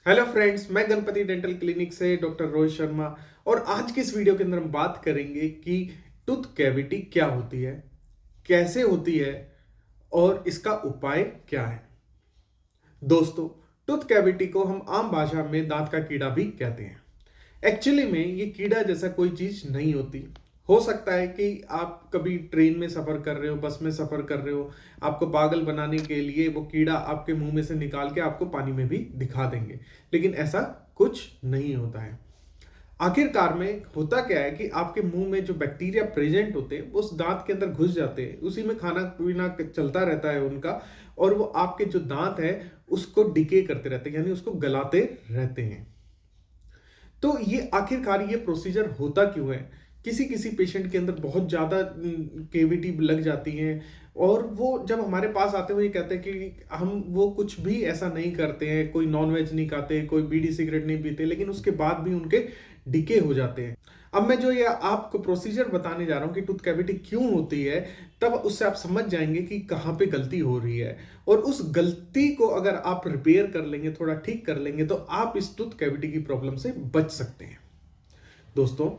Hello friends, मैं Ganpati dental clinic से doctor Rohit Sharma. और आज की इस वीडियो के अंदर हम बात करेंगे कि टूथ कैविटी क्या होती है, कैसे होती है और इसका उपाय क्या है। दोस्तों, टूथ कैविटी को हम आम भाषा में दांत का कीड़ा भी कहते हैं। एक्चुअली में ये कीड़ा जैसा कोई चीज नहीं होती। हो सकता है कि आप कभी ट्रेन में सफर कर रहे हो, बस में सफर कर रहे हो, आपको पागल बनाने के लिए वो कीड़ा आपके मुंह में से निकाल के आपको पानी में भी दिखा देंगे, लेकिन ऐसा कुछ नहीं होता है। आखिरकार में होता क्या है कि आपके मुंह में जो बैक्टीरिया प्रेजेंट होते हैं वो उस दांत के अंदर घुस जाते हैं, उसी में खाना पीना चलता रहता है उनका, और वो आपके जो दांत है उसको डिके करते रहते हैं, यानी उसको गलाते रहते हैं। तो ये आखिरकार ये प्रोसीजर होता क्यों है? किसी किसी पेशेंट के अंदर बहुत ज़्यादा केविटी लग जाती है, और वो जब हमारे पास आते हैं वो ये कहते हैं कि हम वो कुछ भी ऐसा नहीं करते हैं, कोई नॉन वेज नहीं खाते, कोई बीड़ी सिगरेट नहीं पीते, लेकिन उसके बाद भी उनके डिके हो जाते हैं। अब मैं जो ये आपको प्रोसीजर बताने जा रहा हूँ कि टूथ कैविटी क्यों होती है, तब उससे आप समझ जाएंगे कि कहाँ पे गलती हो रही है, और उस गलती को अगर आप रिपेयर कर लेंगे, थोड़ा ठीक कर लेंगे, तो आप इस टूथ कैविटी की प्रॉब्लम से बच सकते हैं। दोस्तों,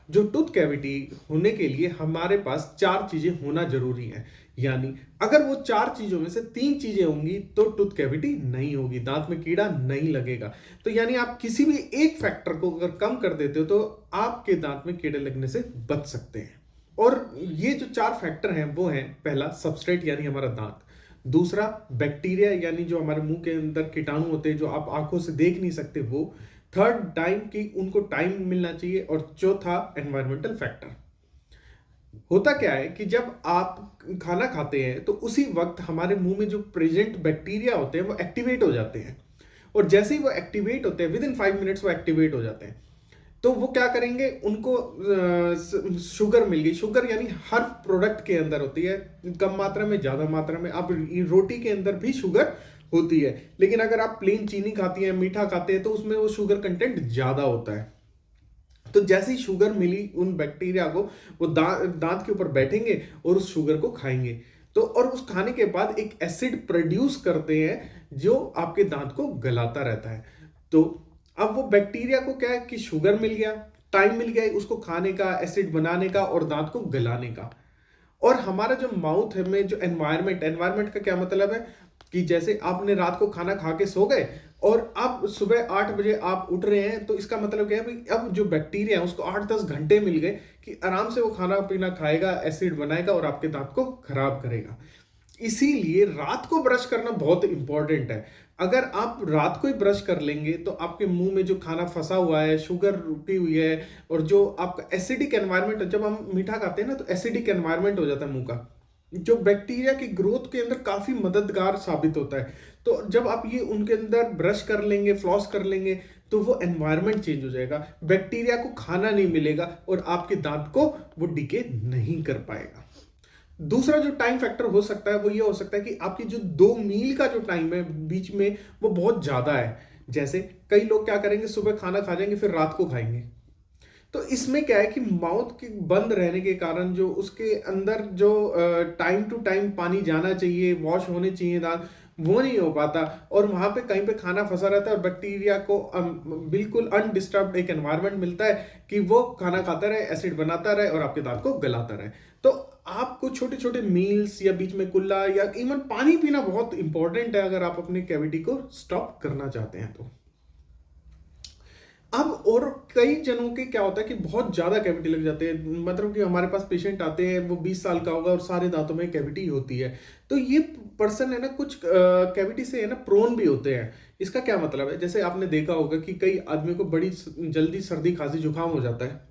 जो टूथ कैविटी होने के लिए हमारे पास 4 चीजें होना जरूरी है, यानी अगर वो 4 चीजों में से 3 चीजें होंगी तो टूथ कैविटी नहीं होगी, दांत में कीड़ा नहीं लगेगा। तो यानी आप किसी भी एक फैक्टर को अगर कम कर देते हो तो आपके दांत में कीड़े लगने से बच सकते हैं। और ये जो 4 फैक्टर हैं वो हैं: पहला, सबस्ट्रेट यानी हमारा दांत; दूसरा, बैक्टीरिया यानी जो हमारे मुंह के अंदर कीटाणु होते हैं जो आप आंखों से देख नहीं सकते वो; थर्ड, टाइम की उनको टाइम मिलना चाहिए; और चौथा, एनवायरमेंटल फैक्टर। होता क्या है कि जब आप खाना खाते हैं तो उसी वक्त हमारे मुंह में जो प्रेजेंट बैक्टीरिया होते हैं वो एक्टिवेट हो जाते हैं, और जैसे ही वो एक्टिवेट होते हैं, विद इन 5 मिनट्स वो एक्टिवेट हो जाते हैं। तो वो क्या करेंगे, उनको शुगर मिल गई। शुगर यानी हर प्रोडक्ट के अंदर होती है, कम मात्रा में, ज्यादा मात्रा में। अब रोटी के अंदर भी शुगर होती है, लेकिन अगर आप प्लेन चीनी खाती हैं, मीठा खाते हैं, तो उसमें वो शुगर कंटेंट ज्यादा होता है। तो जैसे ही शुगर मिली उन बैक्टीरिया को, वो दांत के ऊपर बैठेंगे और उस शुगर को खाएंगे। तो और उस खाने के बाद एक एसिड प्रोड्यूस करते हैं जो आपके दांत को गलाता रहता है। तो अब वो बैक्टीरिया को क्या है कि शुगर मिल गया, टाइम मिल गया उसको खाने का, एसिड बनाने का और दांत को गलाने का। और हमारा जो माउथ है में जो एनवायरमेंट, एनवायरमेंट का क्या मतलब है कि जैसे आपने रात को खाना खा के सो गए और अब सुबह 8 बजे आप उठ रहे हैं, तो इसका मतलब क्या है भाई, अब जो बैक्टीरिया है उसको 8-10 घंटे मिल गए कि आराम से वो खाना पीना खाएगा, एसिड बनाएगा और आपके दांत को खराब करेगा। इसीलिए रात को ब्रश करना बहुत इंपॉर्टेंट है। अगर आप रात को ही ब्रश कर लेंगे तो आपके मुंह में जो खाना फंसा हुआ है, शुगर रुकी हुई है, और जो आपका एसिडिक एनवायरनमेंट, जब हम मीठा खाते हैं ना तो एसिडिक एनवायरनमेंट हो जाता है मुंह का, जो बैक्टीरिया की ग्रोथ के अंदर काफी मददगार साबित होता है। तो जब आप ये उनके अंदर ब्रश कर लेंगे, फ्लॉस कर लेंगे, तो वो एनवायरनमेंट चेंज हो जाएगा, बैक्टीरिया को खाना नहीं मिलेगा और आपके दांत को वो डिके नहीं कर पाएगा। दूसरा जो टाइम फैक्टर हो सकता है वो ये हो सकता है कि आपकी जो 2 मील का जो टाइम है बीच में वो बहुत ज्यादा है। जैसे कई लोग क्या करेंगे, सुबह खाना खा जाएंगे फिर रात को खाएंगे। तो इसमें क्या है कि माउथ के बंद रहने के कारण जो उसके अंदर जो टाइम टू टाइम पानी जाना चाहिए, वॉश होने चाहिए दांत, वो नहीं हो पाता, और वहां पे कहीं पे खाना फंसा रहता है और बैक्टीरिया को बिल्कुल अनडिस्टर्ब्ड एक एनवायरनमेंट मिलता है कि वो खाना खाता रहे, एसिड बनाता रहे और आपके दांत को गलाता रहे। तो आपको छोटे छोटे मील्स या बीच में कुल्ला या इवन पानी पीना बहुत इंपॉर्टेंट है अगर आप अपनी कैविटी को स्टॉप करना चाहते हैं तो। अब और कई जनों के क्या होता है कि बहुत ज्यादा कैविटी लग जाते हैं, मतलब कि हमारे पास पेशेंट आते हैं, वो 20 साल का होगा और सारे दांतों में कैविटी होती है। तो ये पर्सन है ना, कुछ कैविटी से है ना प्रोन भी होते हैं। इसका क्या मतलब है, जैसे आपने देखा होगा कि कई आदमी को बड़ी जल्दी सर्दी खांसी जुकाम हो जाता है,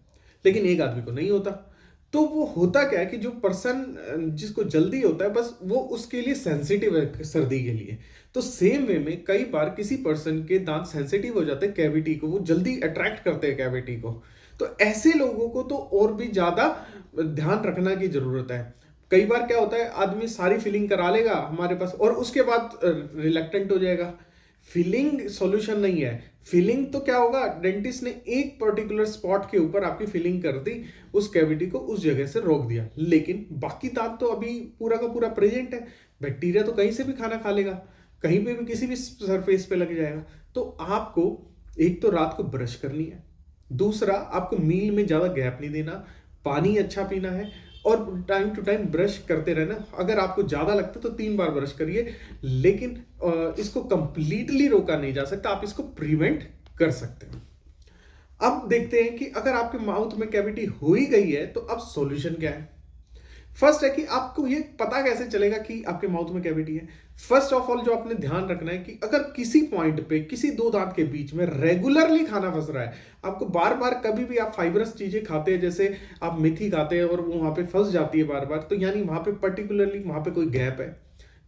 लेकिन एक आदमी को नहीं होता। तो वो होता क्या है कि जो पर्सन जिसको जल्दी होता है, बस वो उसके लिए सेंसिटिव है सर्दी के लिए। तो सेम वे में कई बार किसी पर्सन के दांत सेंसिटिव हो जाते हैं कैविटी को, वो जल्दी अट्रैक्ट करते हैं कैविटी को। तो ऐसे लोगों को तो और भी ज्यादा ध्यान रखना की जरूरत है। कई बार क्या होता है, आदमी सारी फिलिंग करा लेगा हमारे पास और उसके बाद रिलक्टेंट हो जाएगा। फिलिंग सॉल्यूशन नहीं है। फिलिंग तो क्या होगा, डेंटिस्ट ने एक पर्टिकुलर स्पॉट के ऊपर आपकी फिलिंग कर दी, उस कैविटी को उस जगह से रोक दिया, लेकिन बाकी दांत तो अभी पूरा का पूरा प्रेजेंट है, बैक्टीरिया तो कहीं से भी खाना खा लेगा। कहीं पे भी किसी भी सरफेस पे लग जाएगा। तो आपको एक तो रात को ब्रश करनी है, दूसरा आपको मील में ज़्यादा गैप नहीं देना, पानी अच्छा पीना है और टाइम टू टाइम ब्रश करते रहना। अगर आपको ज़्यादा लगता है तो 3 बार ब्रश करिए, लेकिन इसको कंप्लीटली रोका नहीं जा सकता, आप इसको प्रिवेंट कर सकते हैं। अब देखते हैं कि अगर आपके माउथ में कैविटी हो ही गई है तो अब सॉल्यूशन क्या है। फर्स्ट है कि आपको ये पता कैसे चलेगा कि आपके माउथ में कैविटी है। फर्स्ट ऑफ ऑल जो आपने ध्यान रखना है कि अगर किसी पॉइंट पे किसी दो दांत के बीच में रेगुलरली खाना फंस रहा है, आपको बार बार कभी भी आप फाइबरस चीजें खाते हैं, जैसे आप मेथी खाते हैं और वो वहां पे फंस जाती है बार बार, तो यानी वहां पे पर्टिकुलरली वहां पे कोई गैप है।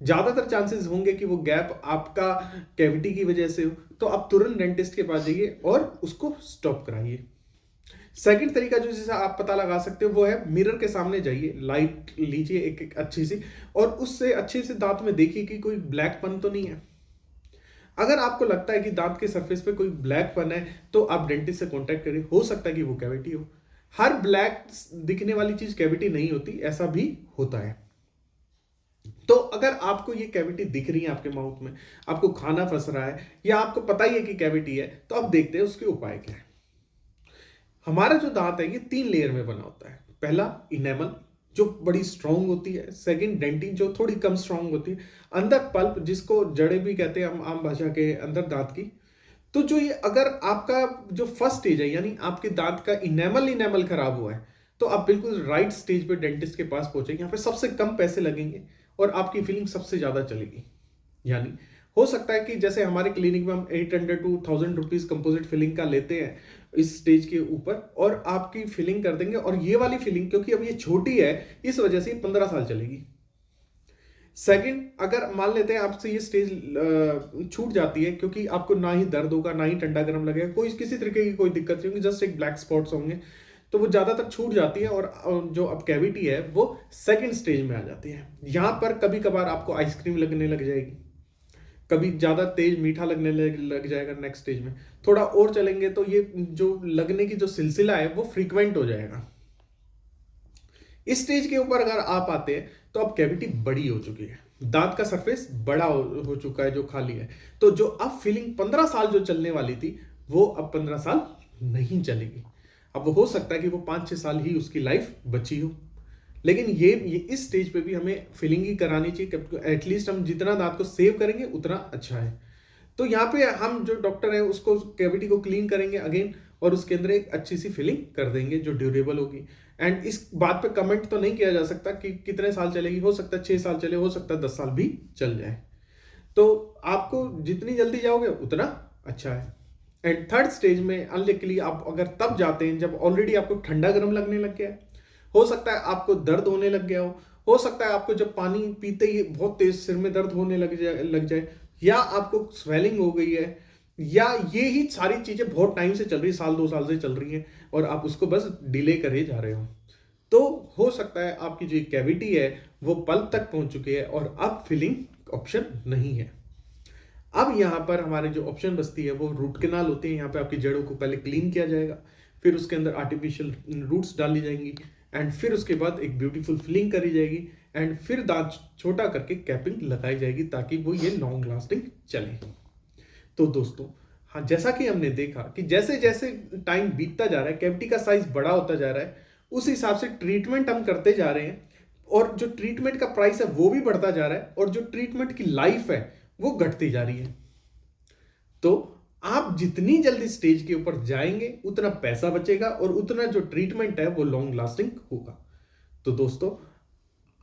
ज्यादातर चांसेस होंगे कि वो गैप आपका कैविटी की वजह से हो, तो आप तुरंत डेंटिस्ट के पास जाइए और उसको स्टॉप कराइए। सेकंड तरीका जो जिसे आप पता लगा सकते हो वो है मिरर के सामने जाइए, लाइट लीजिए एक अच्छी सी, और उससे अच्छे से दांत में देखिए कि कोई ब्लैकपन तो नहीं है। अगर आपको लगता है कि दांत के सरफेस पे कोई ब्लैकपन है तो आप डेंटिस्ट से कांटेक्ट करिए, हो सकता है कि वो कैविटी हो। हर ब्लैक दिखने वाली चीज कैविटी नहीं होती, ऐसा भी होता है। तो अगर आपको ये कैविटी दिख रही है आपके माउथ में, आपको खाना फंस रहा है या आपको पता ही है कि कैविटी है, तो अब देखते हैं उसके उपाय क्या है। हमारा जो दांत है ये 3 लेयर में बना होता है। पहला इनेमल जो बड़ी स्ट्रांग होती है, सेकंड डेंटिन जो थोड़ी कम स्ट्रांग होती है, अंदर पल्प जिसको जड़े भी कहते हैं हम आम भाषा के अंदर दांत की। तो जो ये अगर आपका जो फर्स्ट स्टेज है यानी आपके दांत का इनेमल खराब हुआ है, तो आप बिल्कुल राइट स्टेज पे डेंटिस्ट के पास पहुंचेंगे। यहाँ पे सबसे कम पैसे लगेंगे और आपकी फीलिंग सबसे ज्यादा चलेगी। यानी हो सकता है कि जैसे हमारे क्लिनिक में हम 800 to 1000 रुपीज कंपोजिट फिलिंग का लेते हैं इस स्टेज के ऊपर, और आपकी फिलिंग कर देंगे। और ये वाली फिलिंग क्योंकि अब ये छोटी है इस वजह से 15 साल चलेगी। सेकंड, अगर मान लेते हैं आपसे ये स्टेज छूट जाती है, क्योंकि आपको ना ही दर्द होगा ना ही ठंडा गर्म लगेगा, कोई किसी तरीके की कोई दिक्कत नहीं होगी, जस्ट एक ब्लैक स्पॉट्स होंगे, तो वो ज्यादातर छूट जाती है और जो अब कैविटी है वो सेकंड स्टेज में आ जाती है। यहां पर कभी कभार आपको आइसक्रीम लगने लग जाएगी, कभी ज्यादा तेज मीठा लगने लग जाएगा। नेक्स्ट स्टेज में थोड़ा और चलेंगे तो ये जो लगने की जो सिलसिला है वो फ्रीक्वेंट हो जाएगा। इस स्टेज के ऊपर अगर आप आते हैं तो अब कैविटी बड़ी हो चुकी है, दांत का सरफेस बड़ा हो चुका है जो खाली है। तो जो अब फीलिंग 15 साल जो चलने वाली थी वो अब 15 साल नहीं चलेगी। अब वो हो सकता है कि वो 5-6 साल ही उसकी लाइफ बची हो, लेकिन ये इस स्टेज पे भी हमें फिलिंग ही करानी चाहिए। एटलीस्ट हम जितना दांत को सेव करेंगे उतना अच्छा है। तो यहाँ पे हम जो डॉक्टर है उसको कैविटी को क्लीन करेंगे अगेन, और उसके अंदर एक अच्छी सी फिलिंग कर देंगे जो ड्यूरेबल होगी। एंड इस बात पे कमेंट तो नहीं किया जा सकता कि कितने साल चलेगी, हो सकता है 6 साल चले, हो सकता है 10 साल भी चल जाए। तो आपको जितनी जल्दी जाओगे उतना अच्छा है। एंड थर्ड स्टेज में अनलिकली आप अगर तब जाते हैं जब ऑलरेडी आपको ठंडा गर्म लगने लग गया है, हो सकता है आपको दर्द होने लग गया हो सकता है आपको जब पानी पीते ही बहुत तेज सिर में दर्द होने लग जाए, या आपको स्वेलिंग हो गई है, या ये ही सारी चीजें बहुत टाइम से चल रही, 1-2 साल से चल रही हैं और आप उसको बस डिले करे जा रहे हो, तो हो सकता है आपकी जो कैविटी है वो पल्प तक पहुंच चुकी है और अब फिलिंग ऑप्शन नहीं है। अब यहाँ पर हमारे जो ऑप्शन बचती है वो रूट कैनाल होती है। यहाँ पे आपकी जड़ों को पहले क्लीन किया जाएगा, फिर उसके अंदर आर्टिफिशियल रूट्स डाली जाएंगी, एंड फिर उसके बाद एक ब्यूटीफुल फिलिंग करी जाएगी, एंड फिर दांत छोटा करके कैपिंग लगाई जाएगी ताकि वो ये लॉन्ग लास्टिंग चले। तो दोस्तों हाँ, जैसा कि हमने देखा कि जैसे जैसे टाइम बीतता जा रहा है, कैविटी का साइज बड़ा होता जा रहा है, उस हिसाब से ट्रीटमेंट हम करते जा रहे हैं, और जो ट्रीटमेंट का प्राइस है वो भी बढ़ता जा रहा है, और जो ट्रीटमेंट की लाइफ है वो घटती जा रही है। तो आप जितनी जल्दी स्टेज के ऊपर जाएंगे उतना पैसा बचेगा और उतना जो ट्रीटमेंट है वो लॉन्ग लास्टिंग होगा। तो दोस्तों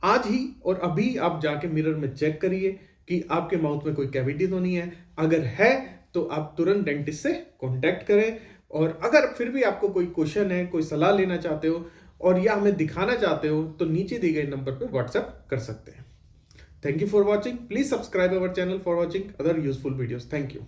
आज ही और अभी आप जाके मिरर में चेक करिए कि आपके माउथ में कोई कैविटी तो नहीं है। अगर है तो आप तुरंत डेंटिस्ट से कांटेक्ट करें, और अगर फिर भी आपको कोई क्वेश्चन है, कोई सलाह लेना चाहते हो और या हमें दिखाना चाहते हो तो नीचे दिए गए नंबर पर व्हाट्सएप कर सकते हैं। Thank you for watching. Please subscribe our channel for watching other useful videos. Thank you.